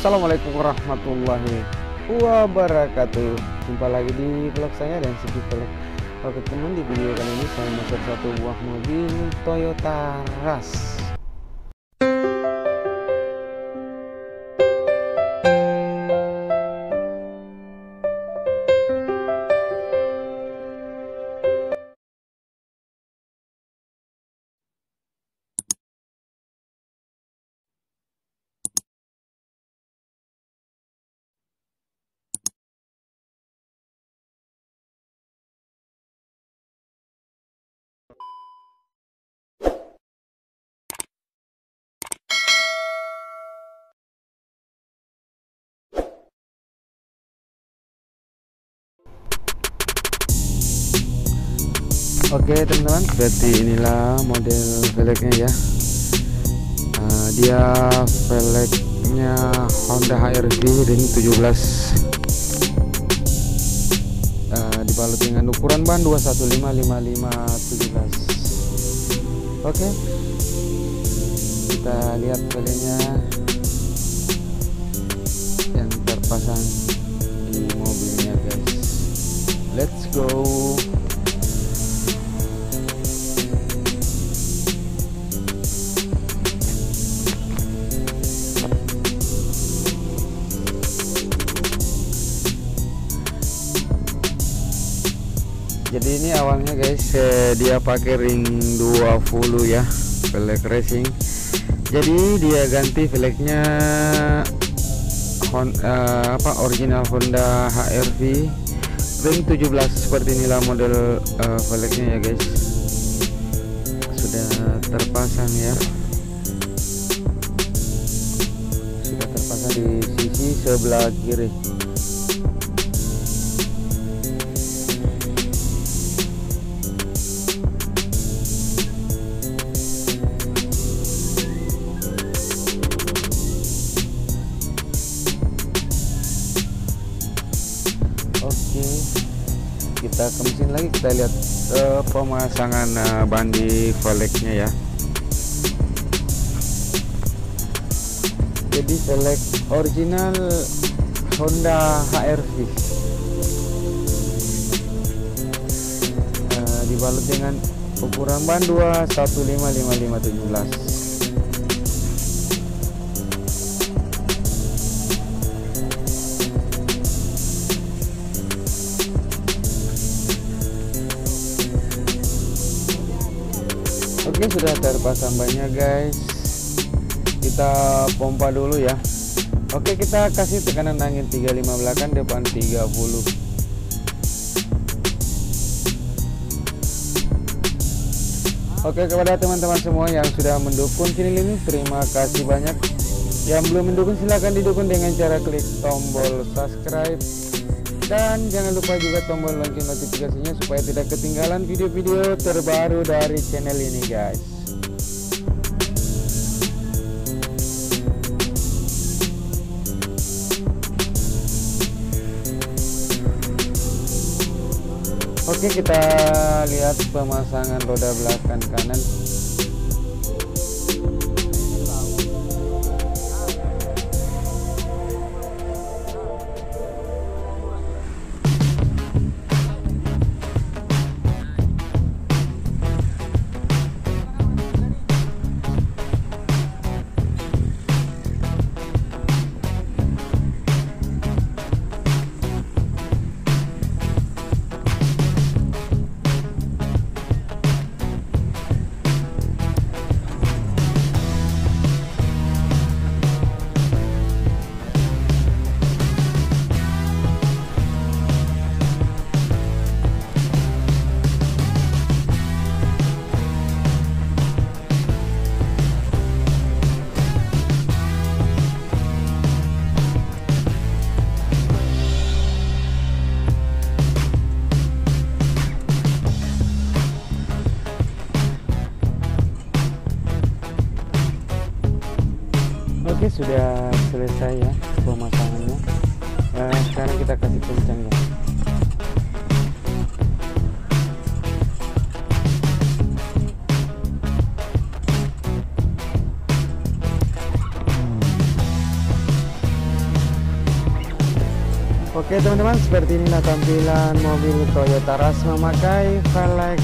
Assalamualaikum warahmatollahi wabarakatuh. Jumpa lagi di vlog saya dan sedikit vlog. Oke teman, di video kali ini saya mau satu buah mobil Toyota Rush. Oke teman-teman, seperti inilah model velgnya ya. Dia velgnya Honda HR-V ring 17, dibalut dengan ukuran ban 2155517. Oke, kita lihat velgnya yang terpasang di mobilnya guys. Let's go. Jadi ini awalnya guys, dia pakai ring 20 ya, velg racing. Jadi dia ganti velgnya original Honda HR-V ring 17. Seperti inilah model velgnya ya guys. Sudah terpasang ya. Sudah terpasang di sisi sebelah kiri. Oke, kita ke mesin lagi, kita lihat pemasangan ban di velgnya ya. Jadi velg original Honda HR-V dibalut dengan ukuran ban 2155517. Oke, sudah terpasang bannya guys. Kita pompa dulu ya. Oke, kita kasih tekanan angin 35 belakang, depan 30. Oke, kepada teman-teman semua yang sudah mendukung channel ini, terima kasih banyak. Yang belum mendukung silahkan didukung dengan cara klik tombol subscribe. Dan jangan lupa juga tombol lonceng notifikasinya supaya tidak ketinggalan video-video terbaru dari channel ini guys. Oke, kita lihat pemasangan roda belakang kanan. Oke, sudah selesai ya pemasangannya. Sekarang kita kasih kencang ya. Oke teman-teman, seperti inilah tampilan mobil Toyota Rush memakai velg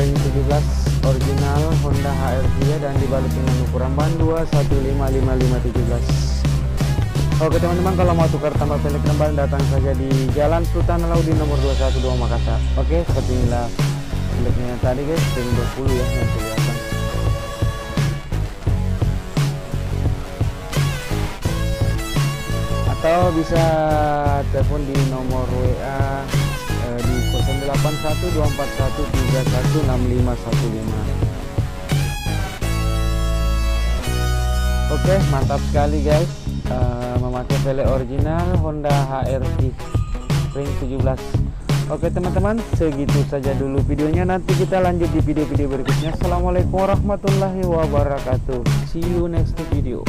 ring 17 original Honda HR-V dan dibalut dengan ukuran ban 2155517. Oke teman-teman, kalau mau tukar tambah velg dan ban datang saja di Jalan Sultan Alauddin nomor 212 Makassar. Oke, seperti inilah velgnya tadi guys, ring 20 ya yang kelihatan. Atau bisa telepon di nomor WA di 081241316515. Oke, mantap sekali guys, memakai velg original Honda HR-V ring 17. Oke teman-teman, segitu saja dulu videonya, nanti kita lanjut di video-video berikutnya. Assalamualaikum warahmatullahi wabarakatuh. See you next video.